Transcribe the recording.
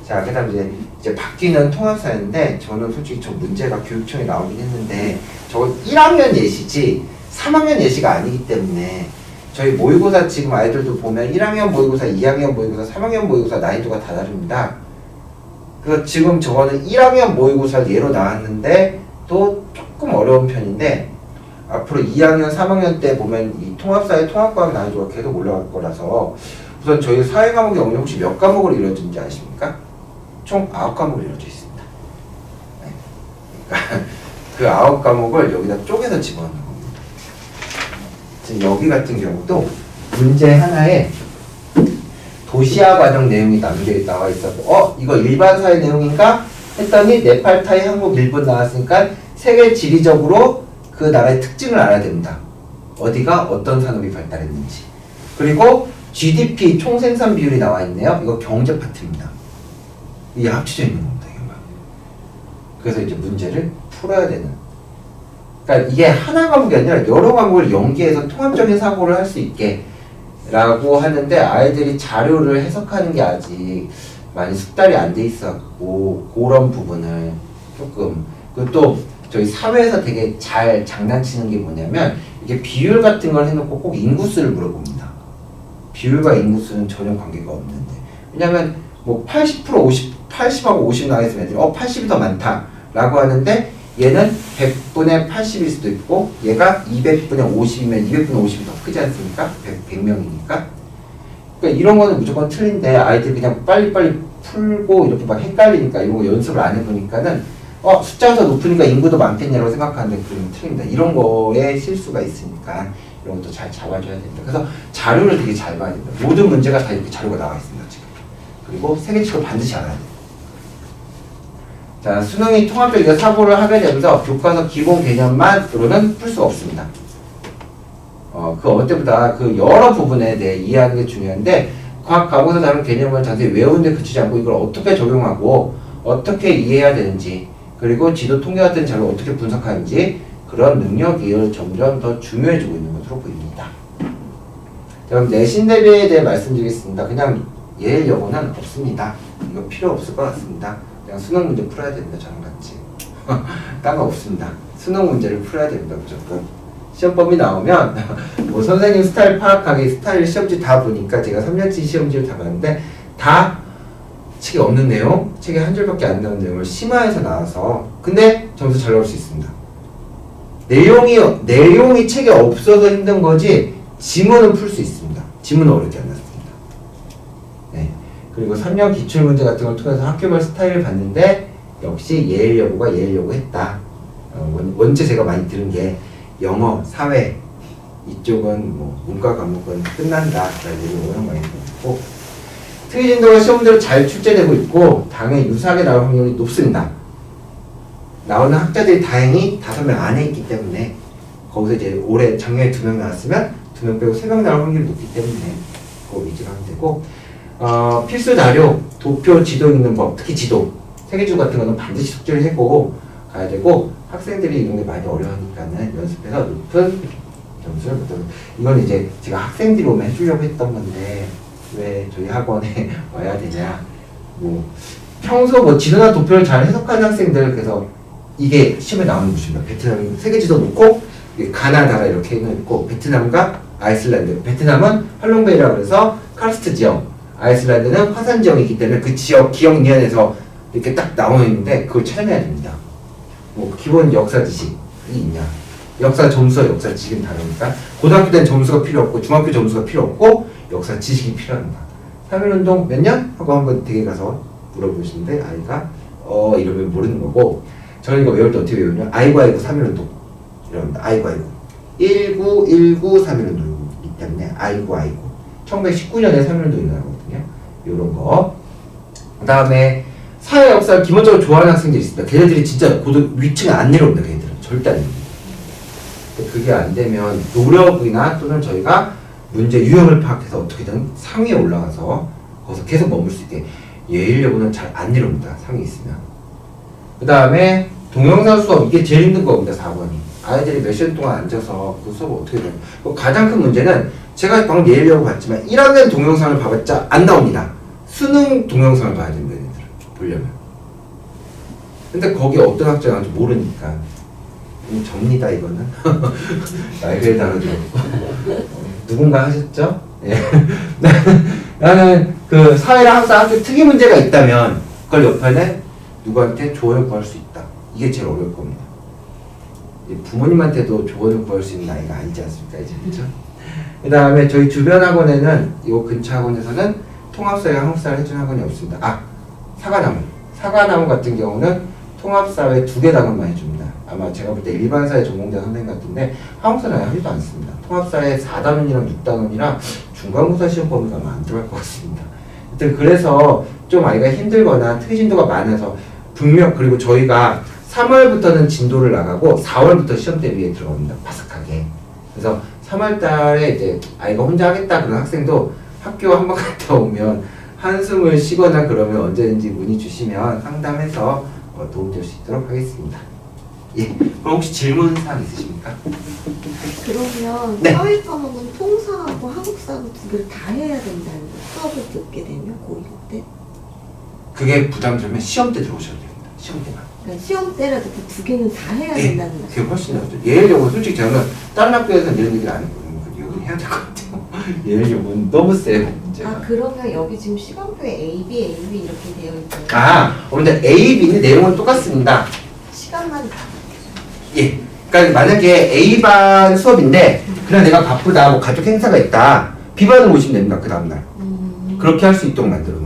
자, 그 다음 이제 바뀌는 통합사인데, 저는 솔직히 저 문제가 교육청에 나오긴 했는데, 저건 1학년 예시지 3학년 예시가 아니기 때문에, 저희 모의고사 지금 아이들도 보면 1학년 모의고사, 2학년 모의고사, 3학년 모의고사 난이도가 다 다릅니다. 그래서 지금 저거는 1학년 모의고사 예로 나왔는데 또 조금 어려운 편인데, 앞으로 2학년, 3학년 때 보면 이 통합사의 통합과학 난이도가 계속 올라갈 거라서, 우선 저희 사회 과목의 영역 혹시 몇 과목으로 이루어지는지 아십니까? 총 9과목으로 이루어져 있습니다. 네. 그러니까 그 9과목을 여기다 쪼개서 집어넣는 겁니다. 지금 여기 같은 경우도 문제 하나에 도시화 과정 내용이 나와 있었고, 이거 일반 사회 내용인가? 했더니 네팔, 타이, 한국, 일본 나왔으니까 세계 지리적으로 그 나라의 특징을 알아야 됩니다. 어디가 어떤 산업이 발달했는지. 그리고 GDP 총생산 비율이 나와 있네요. 이거 경제 파트입니다. 이게 합쳐져 있는 겁니다. 이게. 그래서 이제 문제를 풀어야 되는. 그러니까 이게 하나 과목이 아니라 여러 과목을 연계해서 통합적인 사고를 할 수 있게 라고 하는데, 아이들이 자료를 해석하는 게 아직 많이 숙달이 안 돼 있었고, 그런 부분을 조금. 그리고 또 저희 사회에서 되게 잘 장난치는 게 뭐냐면, 이게 비율 같은 걸 해놓고 꼭 인구수를 물어봅니다. 비율과 인구수는 전혀 관계가 없는데, 왜냐면 뭐 80%, 80하고 50 나와있으면 애들이 80이 더 많다 라고 하는데, 얘는 100분의 80일 수도 있고, 얘가 200분의 50이면 200분의 50이 더 크지 않습니까? 100명이니까. 그러니까 이런 거는 무조건 틀린데, 아이들이 그냥 빨리빨리 풀고 이렇게 막 헷갈리니까 이런 거 연습을 안 해보니까는 숫자가 더 높으니까 인구도 많겠냐고 생각하는데, 그러면 틀립니다. 이런 거에 실수가 있으니까 이런 것도 잘 잡아줘야 됩니다. 그래서 자료를 되게 잘 봐야 됩니다. 모든 문제가 다 이렇게 자료가 나와 있습니다, 지금. 그리고 세계칙을 반드시 알아야 돼요. 자, 수능이 통합적인 사고를 하게 되면서 교과서 기본 개념만으로는 풀 수 없습니다. 그 어때보다 그 여러 부분에 대해 이해하는 게 중요한데, 과학 과목에서 다룬 개념을 자세히 외우는데 그치지 않고 이걸 어떻게 적용하고 어떻게 이해해야 되는지, 그리고 지도 통계 같은 자료를 어떻게 분석하는지, 그런 능력이 점점 더 중요해지고 있는 것으로 보입니다. 자, 그럼 내신 대비에 대해 말씀드리겠습니다. 그냥 예일 여고는 없습니다. 이거 필요 없을 것 같습니다. 그냥 수능 문제 풀어야 됩니다. 저랑 같이. 딴 거 없습니다. 수능 문제를 풀어야 됩니다. 무조건. 시험범위 나오면 뭐 선생님 스타일 파악하기, 스타일 시험지 다 보니까 제가 3년치 시험지를 다 봤는데, 다 책에 없는 내용, 책에 한 줄밖에 안 나온 내용을 심화해서 나와서, 근데 점수 잘 나올 수 있습니다. 내용이 책에 없어서 힘든 거지, 지문은 풀 수 있습니다. 지문은 어렵지 않았습니다. 네. 그리고 3년 기출문제 같은 걸 통해서 학교별 스타일을 봤는데, 역시 예일 여고가 예일 여고 했다. 원체 제가 많이 들은 게, 영어, 사회 이쪽은 뭐 문과 과목은 끝난다 라는 얘기를 워낙 많이 듣고, 특이진도가 시험대로 잘 출제되고 있고 당연히 유사하게 나올 확률이 높습니다. 나오는 학자들이 다행히 5명 안에 있기 때문에, 거기서 이제 올해 작년에 2명 나왔으면 2명 빼고 3명 나올 확률이 높기 때문에 그거 위주로 하면 되고, 필수 자료, 도표, 지도 읽는 법, 특히 지도, 세계지도 같은 거는 반드시 숙지를 해고 가야 되고, 학생들이 이런 게 많이 어려우니까는 연습해서 높은 점수를 받도록. 이건 이제 제가 학생들이 오면 해주려고 했던 건데, 왜 저희 학원에 와야 되냐. 뭐 평소 뭐 지도나 도표를 잘 해석하는 학생들, 그래서 이게 시험에 나오는 곳입니다. 베트남 세계지도 놓고 가나다가 이렇게 있고, 베트남과 아이슬란드, 베트남은 할롱베이라고 해서 카르스트 지역, 아이슬란드는 화산 지역이기 때문에 그 지역 기억 니안에서 이렇게 딱 나와 있는데, 그걸 찾아내야 됩니다. 뭐 기본 역사 지식이 있냐, 역사 점수와 역사 지식은 다르니까 고등학교 때는 점수가 필요 없고 중학교 점수가 필요 없고 역사 지식이 필요합니다. 3.1운동 몇 년? 하고 한번 댁에 가서 물어보시는데, 아이가 이러면 모르는 거고, 저는 이거 외울 때 어떻게 외우냐, 아이고 3.1운동 이럽니다. 아이고 1919 3.1운동이기 때문에 아이고 1919년에 3.1운동이 나거든요. 요런 거. 그 다음에 사회 역사를 기본적으로 좋아하는 학생들이 있습니다. 걔네들이 진짜 위층에 안 내려옵니다. 걔네들은 절대 안 내려옵니다. 그게 안 되면 노력이나 또는 저희가 문제 유형을 파악해서 어떻게든 상위에 올라가서 거기서 계속 머물 수 있게. 예일 여고는 잘 안 내려옵니다. 상위에 있으면. 그 다음에 동영상 수업, 이게 제일 힘든 겁니다. 4번이. 아이들이 몇 시간 동안 앉아서 그 수업을 어떻게 돼요. 가장 큰 문제는 제가 방금 예일 여고 봤지만 1학년 동영상을 봐봤자 안 나옵니다. 수능 동영상을 봐야 됩니다. 얘네들은. 보려면. 근데 거기 어떤 학자가 나올지 모르니까 접니다 이거는. 날개를 달아주고 누군가 하셨죠? 예. 나는 그 사회랑 항상 학교 특이 문제가 있다면 그걸 옆에는 누구한테 조언을 구할 수 있다. 이게 제일 어려울 겁니다. 부모님한테도 조언을 구할 수 있는 나이가 아니지 않습니까 이제, 그렇죠? 그 다음에 저희 주변 학원에는 이 근처 학원에서는 통합사회 한국사를 해주는 학원이 없습니다. 아, 사과나무 같은 경우는 통합사회 2개 당원만 해줍니다. 아마 제가 볼 때 일반사회 전공자 선생님 같은데 한국사는 하지도 않습니다. 통합사회 4단원이랑 6단원이랑 중간고사 시험 범위가 아마 안 들어갈 것 같습니다. 하여튼 그래서 좀 아이가 힘들거나 특이 진도가 많아서 분명, 그리고 저희가 3월부터는 진도를 나가고 4월부터 시험 대비에 들어갑니다. 바삭하게. 그래서 3월 달에 이제 아이가 혼자 하겠다 그런 학생도 학교 한번 갔다 오면 한숨을 쉬거나 그러면 언제든지 문의 주시면 상담해서 도움 줄 수 있도록 하겠습니다. 예. 그럼 혹시 질문 사항 있으십니까? 그러면 네. 사회 과목은 통사하고 한국사하고 2개를 다 해야 된다는 거 수업을 듣게 되면 고2 때? 그게 부담되면 시험 때 들어오셔야 됩니다. 시험 때만. 그러니까 시험 때라도 그 2개는 다 해야 예. 된다는 거. 그게 훨씬 낫죠. 예외적으로 솔직히 저는 다른 학교에서는 이런 얘기를 안 했거든요. 여기는 해야 될 것 같아요. 예외적으로는 너무 세요. 문제가. 아 그러면 여기 지금 시간표에 A, B 이렇게 되어 있잖아요. 아, 근데 A, B는 내용은 똑같습니다. 시간만 다. 예. 그러니까 만약에 A반 수업인데 그냥 내가 바쁘다, 뭐 가족 행사가 있다, B반으로 오시면 됩니다. 그 다음날. 그렇게 할 수 있도록 만들어